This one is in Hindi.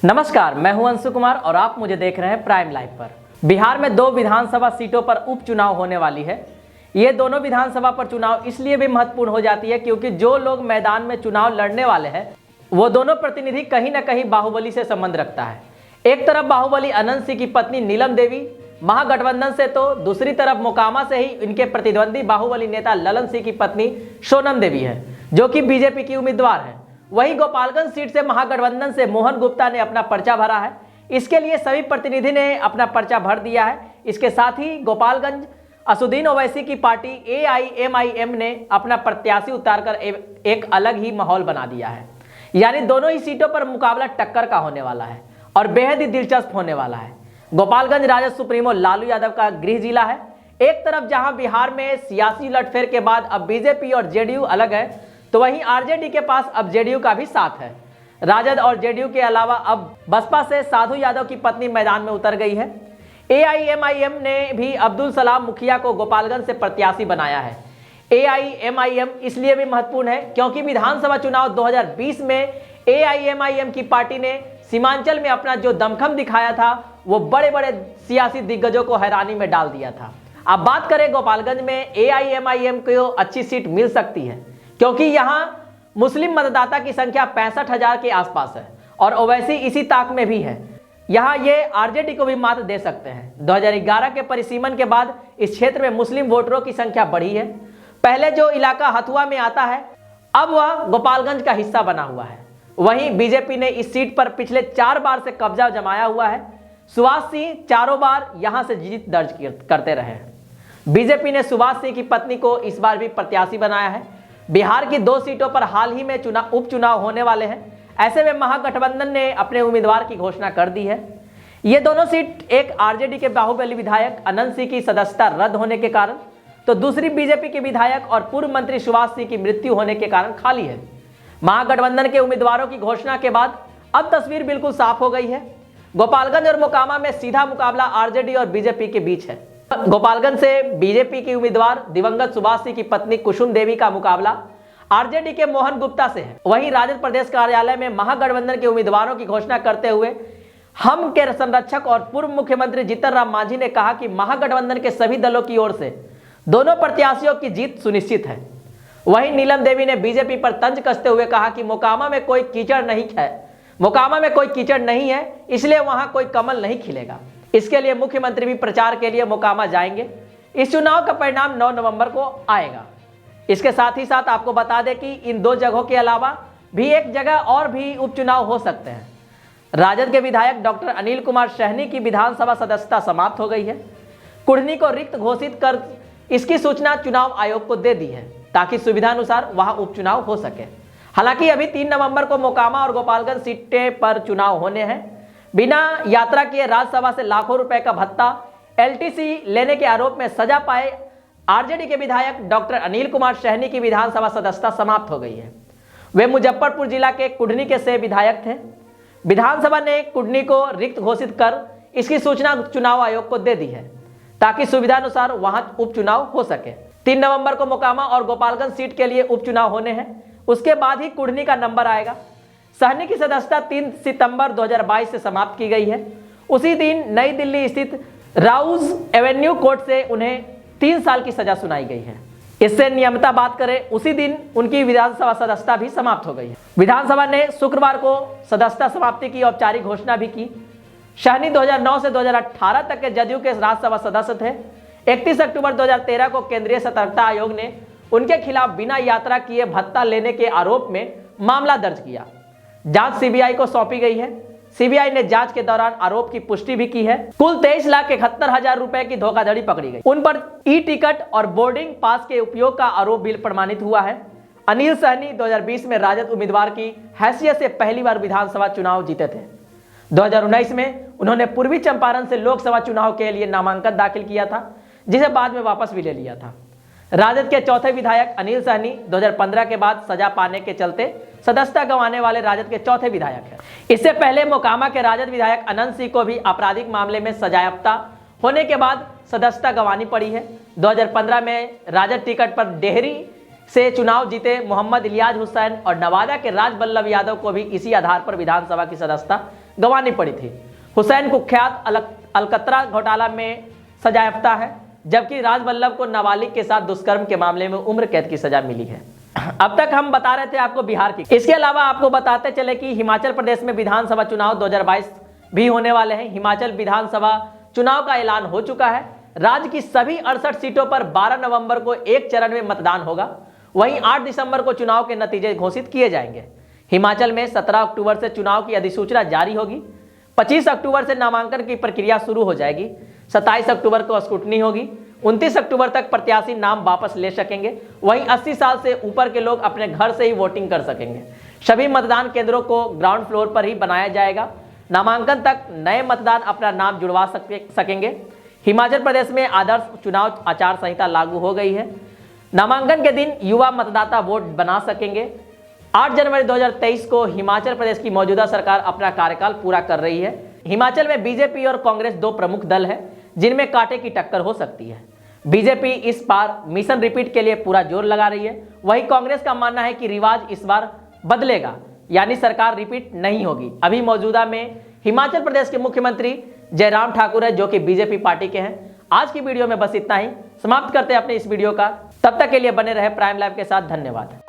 नमस्कार, मैं हूं अंशु कुमार और आप मुझे देख रहे हैं प्राइम लाइव पर। बिहार में 2 विधानसभा सीटों पर उपचुनाव होने वाली है। ये दोनों विधानसभा पर चुनाव इसलिए भी महत्वपूर्ण हो जाती है क्योंकि जो लोग मैदान में चुनाव लड़ने वाले हैं वो दोनों प्रतिनिधि कहीं ना कहीं बाहुबली से संबंध रखता है। एक तरफ बाहुबली अनंत सिंह की पत्नी नीलम देवी महागठबंधन से, तो दूसरी तरफ मोकामा से ही इनके प्रतिद्वंदी बाहुबली नेता ललन सिंह की पत्नी सोनम देवी है, जो कि बीजेपी की उम्मीदवार है। वहीं गोपालगंज सीट से महागठबंधन से मोहन गुप्ता ने अपना पर्चा भरा है। इसके लिए सभी प्रतिनिधि ने अपना पर्चा भर दिया है। इसके साथ ही गोपालगंज असुद्दीन ओवैसी की पार्टी AIMIM ने अपना प्रत्याशी उतारकर एक अलग ही माहौल बना दिया है। यानी दोनों ही सीटों पर मुकाबला टक्कर का होने वाला है और बेहद ही दिलचस्प होने वाला है। गोपालगंज राजद सुप्रीमो लालू यादव का गृह जिला है। एक तरफ जहां बिहार में सियासी उलटफेर के बाद अब बीजेपी और जेडीयू अलग है, तो वहीं आरजेडी के पास अब जेडीयू का भी साथ है। राजद और जेडीयू के अलावा अब बसपा से साधु यादव की पत्नी मैदान में उतर गई है। AIMIM ने भी अब्दुल सलाम मुखिया को गोपालगंज से प्रत्याशी बनाया है। AIMIM इसलिए भी महत्वपूर्ण है क्योंकि विधानसभा चुनाव 2020 में AIMIM की पार्टी ने सीमांचल में अपना जो दमखम दिखाया था वो बड़े बड़े सियासी दिग्गजों को हैरानी में डाल दिया था। अब बात करें गोपालगंज में AIMIM को अच्छी सीट मिल सकती है क्योंकि यहां मुस्लिम मतदाता की संख्या 65,000 के आसपास है और ओवैसी इसी ताक में भी है। यहां ये आरजेडी को भी मात दे सकते हैं। 2011 के परिसीमन के बाद इस क्षेत्र में मुस्लिम वोटरों की संख्या बढ़ी है। पहले जो इलाका हथुआ में आता है अब वह गोपालगंज का हिस्सा बना हुआ है। वहीं बीजेपी ने इस सीट पर पिछले 4 बार से कब्जा जमाया हुआ है। सुभाष सिंह चारों बार यहां से जीत दर्ज करते रहे हैं। बीजेपी ने सुभाष सिंह की पत्नी को इस बार भी प्रत्याशी बनाया है। बिहार की 2 सीटों पर हाल ही में उपचुनाव होने वाले हैं। ऐसे में महागठबंधन ने अपने उम्मीदवार की घोषणा कर दी है। ये दोनों सीट, एक आरजेडी के बाहुबली विधायक अनंत सिंह की सदस्यता रद्द होने के कारण, तो दूसरी बीजेपी के विधायक और पूर्व मंत्री सुभाष सिंह की मृत्यु होने के कारण खाली है। महागठबंधन के उम्मीदवारों की घोषणा के बाद अब तस्वीर बिल्कुल साफ हो गई है। गोपालगंज और मोकामा में सीधा मुकाबला आरजेडी और बीजेपी के बीच है। गोपालगंज से बीजेपी की उम्मीदवार दिवंगत सुभाष सिंह की पत्नी कुसुम देवी का मुकाबला आरजेडी के मोहन गुप्ता से है। वहीं राजद प्रदेश कार्यालय में महागठबंधन के उम्मीदवारों की घोषणा करते हुए हम के संरक्षक और पूर्व मुख्यमंत्री जीतन राम मांझी ने कहा कि महागठबंधन के सभी दलों की ओर से दोनों प्रत्याशियों की जीत सुनिश्चित है। वहीं नीलम देवी ने बीजेपी पर तंज कसते हुए कहा कि मोकामा में कोई कीचड़ नहीं है, इसलिए वहां कोई कमल नहीं खिलेगा। इसके लिए मुख्यमंत्री भी प्रचार के लिए मोकामा जाएंगे। इस चुनाव का परिणाम 9 नवंबर को आएगा। इसके साथ ही साथ आपको बता दें कि इन 2 जगहों के अलावा भी एक जगह और भी उपचुनाव हो सकते हैं। राजद के विधायक डॉक्टर अनिल कुमार सहनी की विधानसभा सदस्यता समाप्त हो गई है। कुढ़नी को रिक्त घोषित कर इसकी सूचना चुनाव आयोग को दे दी है ताकि सुविधानुसार वहां उपचुनाव हो सके। हालांकि अभी 3 नवंबर को मोकामा और गोपालगंज सीटें पर चुनाव होने हैं। बिना यात्रा किए राज्यसभा से लाखों रुपए का भत्ता LTC लेने के आरोप में सजा पाए आरजेडी के विधायक डॉक्टर अनिल कुमार सहनी की विधानसभा सदस्यता समाप्त हो गई है। वे मुजफ्फरपुर जिला के कुढ़नी के से विधायक थे। विधानसभा ने कुढ़नी को रिक्त घोषित कर इसकी सूचना चुनाव आयोग को दे दी है ताकि सुविधानुसार वहां उपचुनाव हो सके। 3 नवंबर को मोकामा और गोपालगंज सीट के लिए उपचुनाव होने हैं। उसके बाद ही कुढ़नी का नंबर आएगा। सहनी की सदस्यता 3 सितंबर 2022 से समाप्त की गई है। उसी दिन नई दिल्ली स्थित राउज एवेन्यू कोर्ट से उन्हें 3 साल की सजा सुनाई गई है। इससे नियमितता बात करें, उसी दिन उनकी विधानसभा सदस्यता भी समाप्त हो गई है। विधानसभा ने शुक्रवार को सदस्यता समाप्ति की औपचारिक घोषणा भी की। सहनी 2009 से 2018 तक के जदयू के राज्यसभा सदस्य थे। 31 अक्टूबर 2013 को केंद्रीय सतर्कता आयोग ने उनके खिलाफ बिना यात्रा किए भत्ता लेने के आरोप में मामला दर्ज किया। जांच सीबीआई को सौंपी गई है। सीबीआई ने जांच के दौरान आरोप की पुष्टि भी की है। कुल 23,71,000 रुपए की धोखाधड़ी पकड़ी गई। उन पर ई-टिकट और बोर्डिंग पास के उपयोग का आरोप भी प्रमाणित हुआ है। अनिल सहनी 2020 में राजद उम्मीदवार की हैसियत से पहली बार विधानसभा चुनाव जीते थे। 2019 में उन्होंने पूर्वी चंपारण से लोकसभा चुनाव के लिए नामांकन दाखिल किया था, जिसे बाद में वापस भी ले लिया था। राजद के चौथे विधायक अनिल सहनी 2015 के बाद सजा पाने के चलते सदस्यता गंवाने वाले राजद के चौथे विधायक हैं। इससे पहले मोकामा के राजद विधायक अनंत सिंह को भी आपराधिक मामले में सजायाफ्ता होने के बाद सदस्यता गंवानी पड़ी है। 2015 में राजद टिकट पर डेहरी से चुनाव जीते मोहम्मद इलियास हुसैन और नवादा के राज बल्लभ यादव को भी इसी आधार पर विधानसभा की सदस्यता गंवानी पड़ी थी। हुसैन कुख्यात अलकतरा घोटाला में सजायाफ्ता है, जबकि राजवल्लभ को नाबालिग के साथ दुष्कर्म के मामले में उम्र कैद की सजा मिली है। अब तक हम बता रहे थे आपको बिहार की। इसके अलावा आपको बताते चले कि हिमाचल प्रदेश में विधानसभा चुनाव 2022 भी होने वाले हैं। हिमाचल विधानसभा चुनाव का ऐलान हो चुका है। राज्य की सभी 68 सीटों पर 12 नवंबर को एक चरण में मतदान होगा। वहीं 8 दिसंबर को चुनाव के नतीजे घोषित किए जाएंगे। हिमाचल में 17 अक्टूबर से चुनाव की अधिसूचना जारी होगी। 25 अक्टूबर से नामांकन की प्रक्रिया शुरू हो जाएगी। 27 अक्टूबर को स्क्रूटनी होगी। 29 अक्टूबर तक प्रत्याशी नाम वापस ले सकेंगे। वहीं 80 साल से ऊपर के लोग अपने घर से ही वोटिंग कर सकेंगे। सभी मतदान केंद्रों को ग्राउंड फ्लोर पर ही बनाया जाएगा। नामांकन तक नए मतदान अपना नाम जुड़वा सकेंगे। हिमाचल प्रदेश में आदर्श चुनाव आचार संहिता लागू हो गई है। नामांकन के दिन युवा मतदाता वोट बना सकेंगे। 8 जनवरी 2023 को हिमाचल प्रदेश की मौजूदा सरकार अपना कार्यकाल पूरा कर रही है। हिमाचल में बीजेपी और कांग्रेस दो प्रमुख दल हैं, जिनमें कांटे की टक्कर हो सकती है। बीजेपी इस बार मिशन रिपीट के लिए पूरा जोर लगा रही है। वहीं कांग्रेस का मानना है कि रिवाज इस बार बदलेगा, यानी सरकार रिपीट नहीं होगी। अभी मौजूदा में हिमाचल प्रदेश के मुख्यमंत्री जयराम ठाकुर है, जो कि बीजेपी पार्टी के हैं। आज की वीडियो में बस इतना ही। समाप्त करते हैं अपने इस वीडियो का। तब तक के लिए बने रहे प्राइम लाइव के साथ। धन्यवाद।